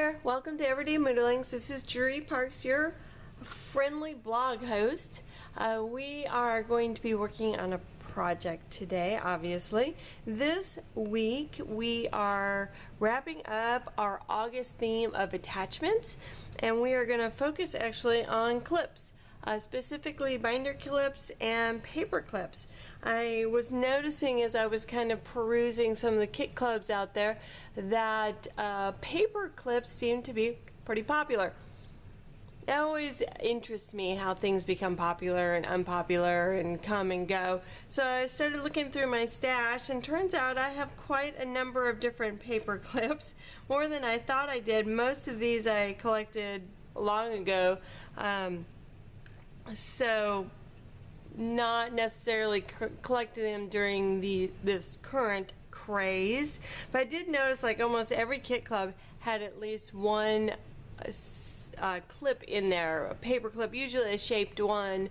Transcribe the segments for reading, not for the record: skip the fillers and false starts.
there, welcome to Everyday Moodlings. This is Jury Parks, your friendly blog host. We are going to be working on a project today, obviously. This week we are wrapping up our August theme of attachments, and we are going to focus actually on clips. Specifically binder clips and paper clips. I was noticing as I was kind of perusing some of the kit clubs out there that paper clips seem to be pretty popular. It always interests me how things become popular and unpopular and come and go. So I started looking through my stash, and turns out I have quite a number of different paper clips, more than I thought I did. Most of these I collected long ago. So not necessarily collecting them during this current craze, but I did notice like almost every kit club had at least one clip in there, a paper clip, usually a shaped one,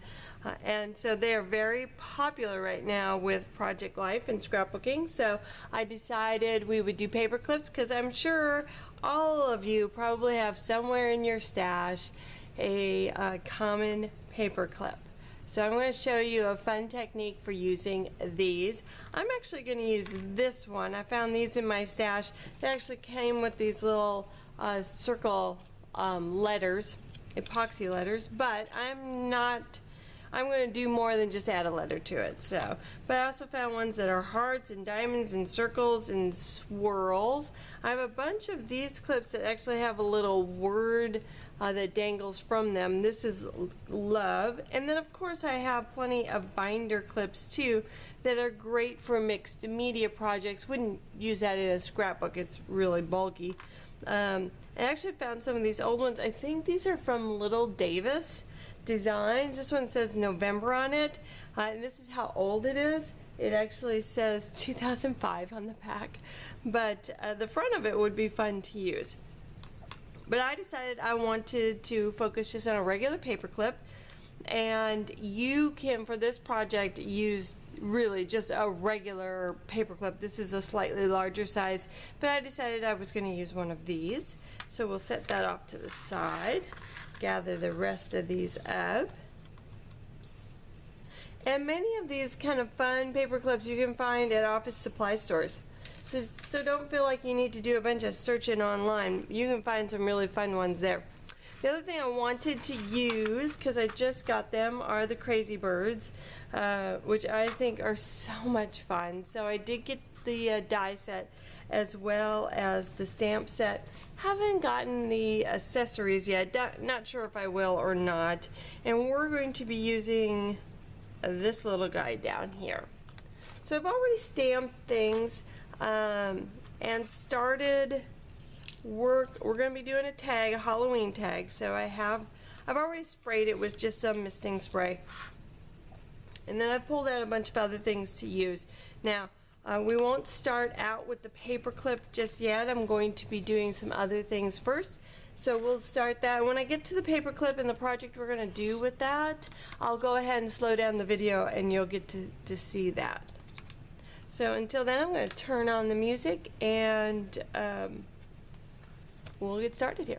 and so they are very popular right now with Project Life and scrapbooking. So I decided we would do paper clips because I'm sure all of you probably have somewhere in your stash a common paper clip. So I'm going to show you a fun technique for using these. I'm actually going to use this one. I found these in my stash. They actually came with these little circle letters, epoxy letters, but I'm going to do more than just add a letter to it. So, but I also found ones that are hearts and diamonds and circles and swirls. I have a bunch of these clips that actually have a little word that dangles from them. This is love. And then of course I have plenty of binder clips too that are great for mixed media projects. Wouldn't use that in a scrapbook, it's really bulky. I actually found some of these old ones. I think these are from Little Davis Designs. This one says November on it, and this is how old it is. It actually says 2005 on the back, but the front of it would be fun to use. But I decided I wanted to focus just on a regular paper clip, and you can, for this project, use really just a regular paper clip. This is a slightly larger size, but I decided I was going to use one of these. So we'll set that off to the side, gather the rest of these up. And many of these kind of fun paper clips you can find at office supply stores. So don't feel like you need to do a bunch of searching online. You can find some really fun ones there. The other thing I wanted to use, because I just got them, are the Crazy Birds, which I think are so much fun. So I did get the die set as well as the stamp set. Haven't gotten the accessories yet. Not sure if I will or not. And we're going to be using this little guy down here. So I've already stamped things and started work. We're going to be doing a tag, a Halloween tag. So I've already sprayed it with just some misting spray, and then I pulled out a bunch of other things to use. Now we won't start out with the paper clip just yet. I'm going to be doing some other things first, so we'll start that. When I get to the paper clip and the project we're going to do with that, I'll go ahead and slow down the video and you'll get to see that. So until then, I'm going to turn on the music and we'll get started here.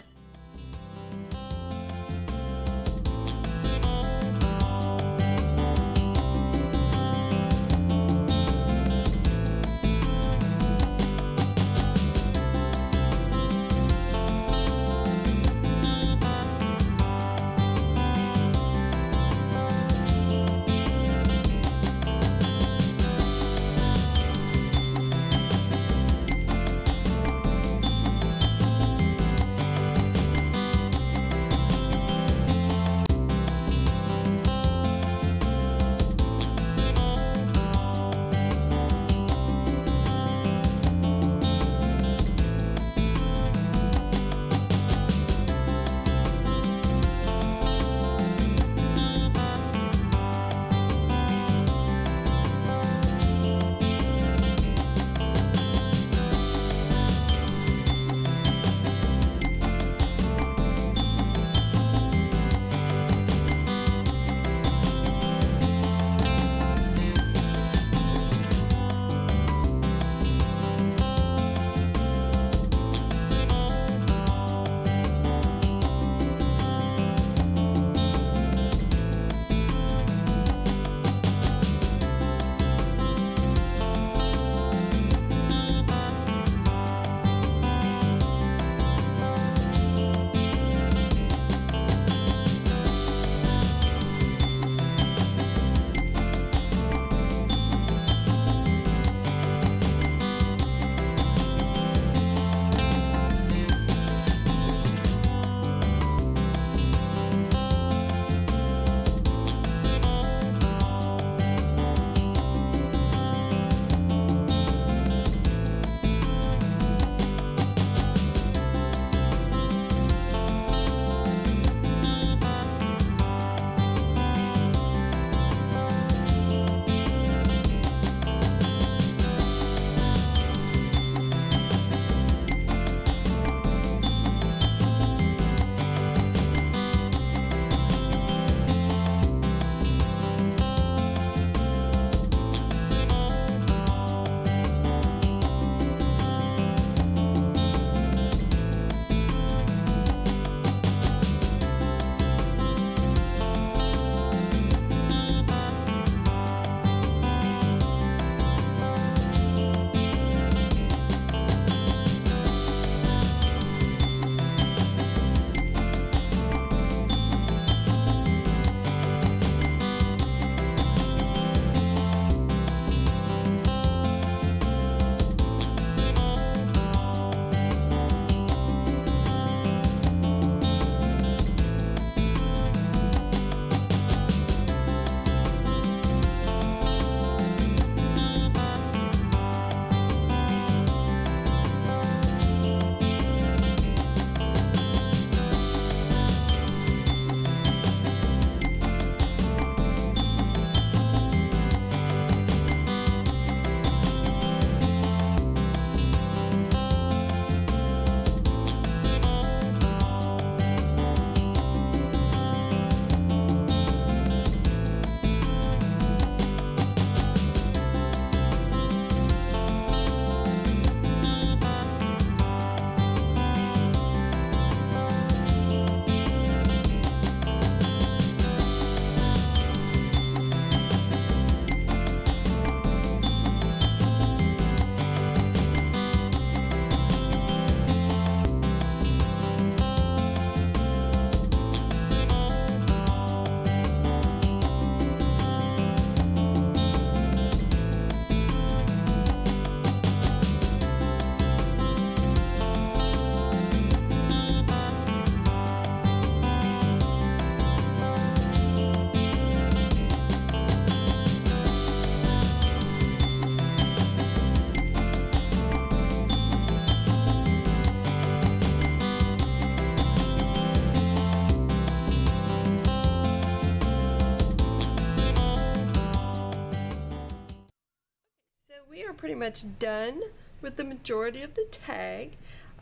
pretty much done with the majority of the tag.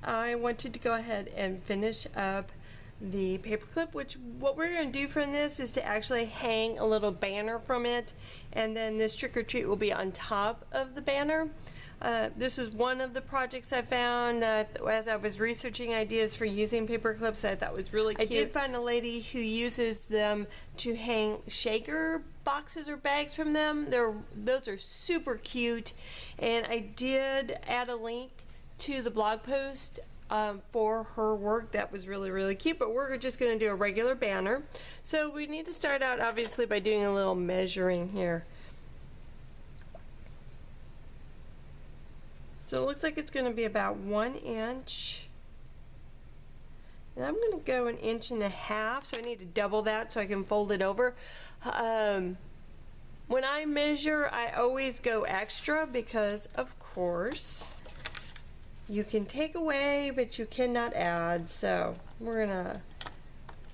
I wanted to go ahead and finish up the paper clip, which what we're going to do from this is to actually hang a little banner from it, and then this trick or treat will be on top of the banner. This is one of the projects I found as I was researching ideas for using paper clips I thought was really cute. I did find a lady who uses them to hang shaker boxes or bags from them. Those are super cute, and I did add a link to the blog post for her work. That was really cute, but we're just going to do a regular banner. So we need to start out obviously by doing a little measuring here. So it looks like it's going to be about 1 inch. And I'm going to go 1.5 inches, so I need to double that so I can fold it over. When I measure, I always go extra because, of course, you can take away, but you cannot add. So we're going to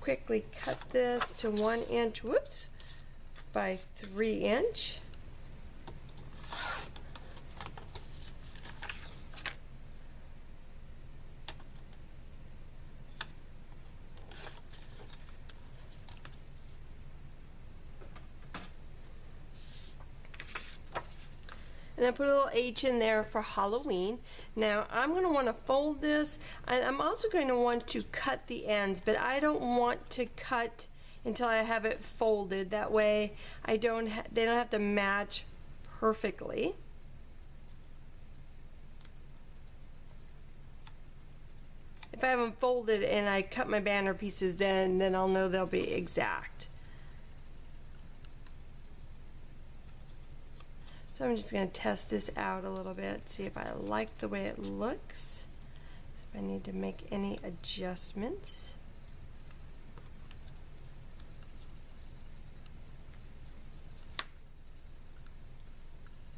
quickly cut this to 1 inch, whoops, by 3 inch. And I put a little H in there for Halloween. Now I'm going to want to fold this, and I'm also going to want to cut the ends, but I don't want to cut until I have it folded. That way they don't have to match perfectly. If I haven't folded and I cut my banner pieces, then I'll know they'll be exact. So I'm just going to test this out a little bit, see if I like the way it looks, see if I need to make any adjustments.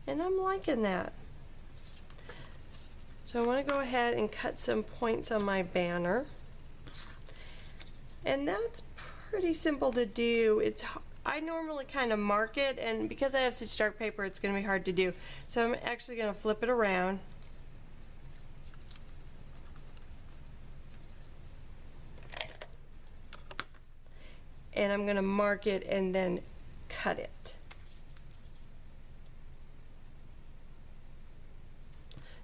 And I'm liking that. So I want to go ahead and cut some points on my banner. And that's pretty simple to do. I normally kind of mark it, and because I have such dark paper, it's going to be hard to do. So I'm actually going to flip it around. And I'm going to mark it and then cut it.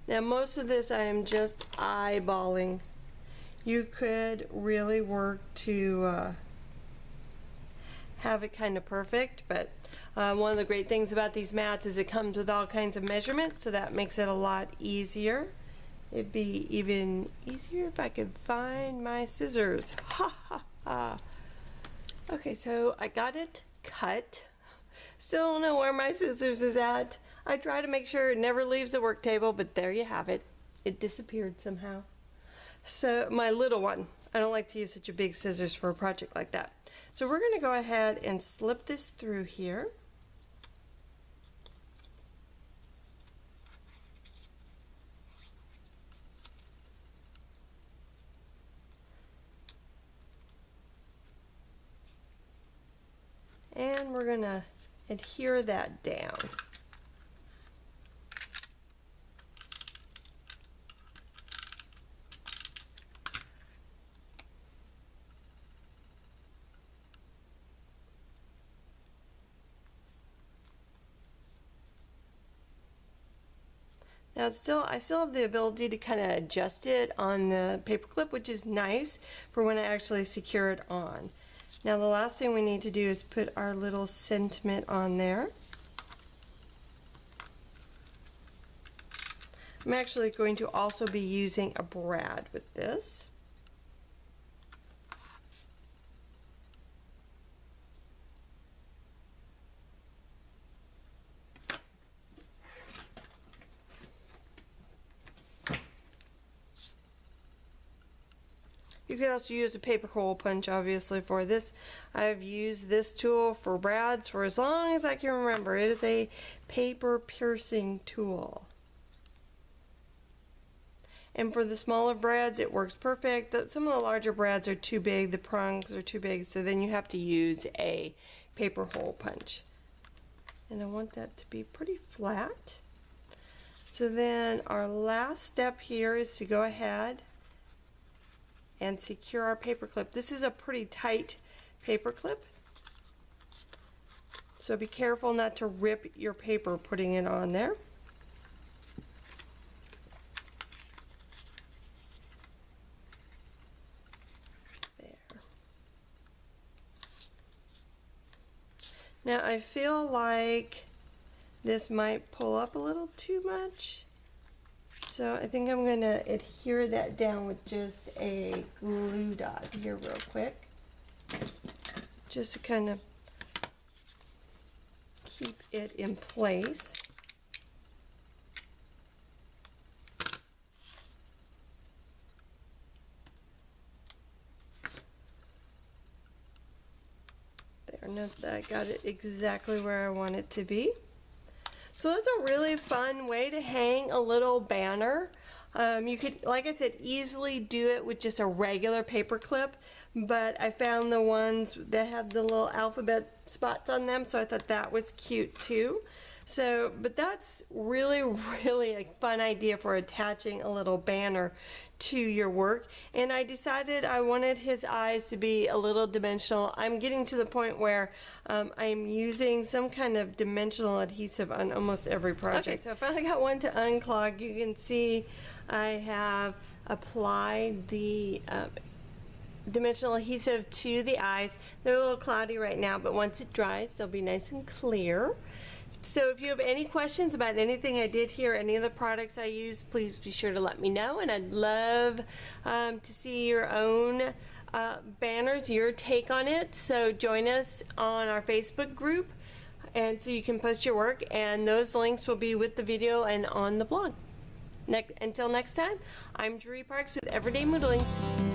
Now most of this I am just eyeballing. You could really work to have it kind of perfect, but one of the great things about these mats is it comes with all kinds of measurements, so that makes it a lot easier. It'd be even easier if I could find my scissors. Ha ha ha. Okay, so I got it cut. Still don't know where my scissors is at. I try to make sure it never leaves the work table, but there you have it. It disappeared somehow. So my little one. I don't like to use such a big scissors for a project like that. So we're going to go ahead and slip this through here. And we're going to adhere that down. Now I still have the ability to kind of adjust it on the paper clip, which is nice for when I actually secure it on. Now the last thing we need to do is put our little sentiment on there. I'm actually going to also be using a brad with this. You could also use a paper hole punch, obviously, for this. I've used this tool for brads for as long as I can remember. It is a paper piercing tool. And for the smaller brads, it works perfect. Some of the larger brads are too big, the prongs are too big, so then you have to use a paper hole punch. And I want that to be pretty flat. So then our last step here is to go ahead and secure our paper clip. This is a pretty tight paper clip, so be careful not to rip your paper putting it on there. Now I feel like this might pull up a little too much, so I think I'm going to adhere that down with just a glue dot here real quick, just to kind of keep it in place. Now that I got it exactly where I want it to be. So that's a really fun way to hang a little banner. You could, like I said, easily do it with just a regular paper clip, but I found the ones that have the little alphabet spots on them, so I thought that was cute too. So, but that's really a fun idea for attaching a little banner to your work. And I decided I wanted his eyes to be a little dimensional. I'm getting to the point where I'm using some kind of dimensional adhesive on almost every project. Okay, so I finally got one to unclog. You can see I have applied the dimensional adhesive to the eyes. They're a little cloudy right now, but once it dries, they'll be nice and clear. So if you have any questions about anything I did here, any of the products I use, please be sure to let me know. And I'd love to see your own banners, your take on it. So join us on our Facebook group, and so you can post your work, and those links will be with the video and on the blog. Until next time, I'm Drew Parks with Everyday Moodlings.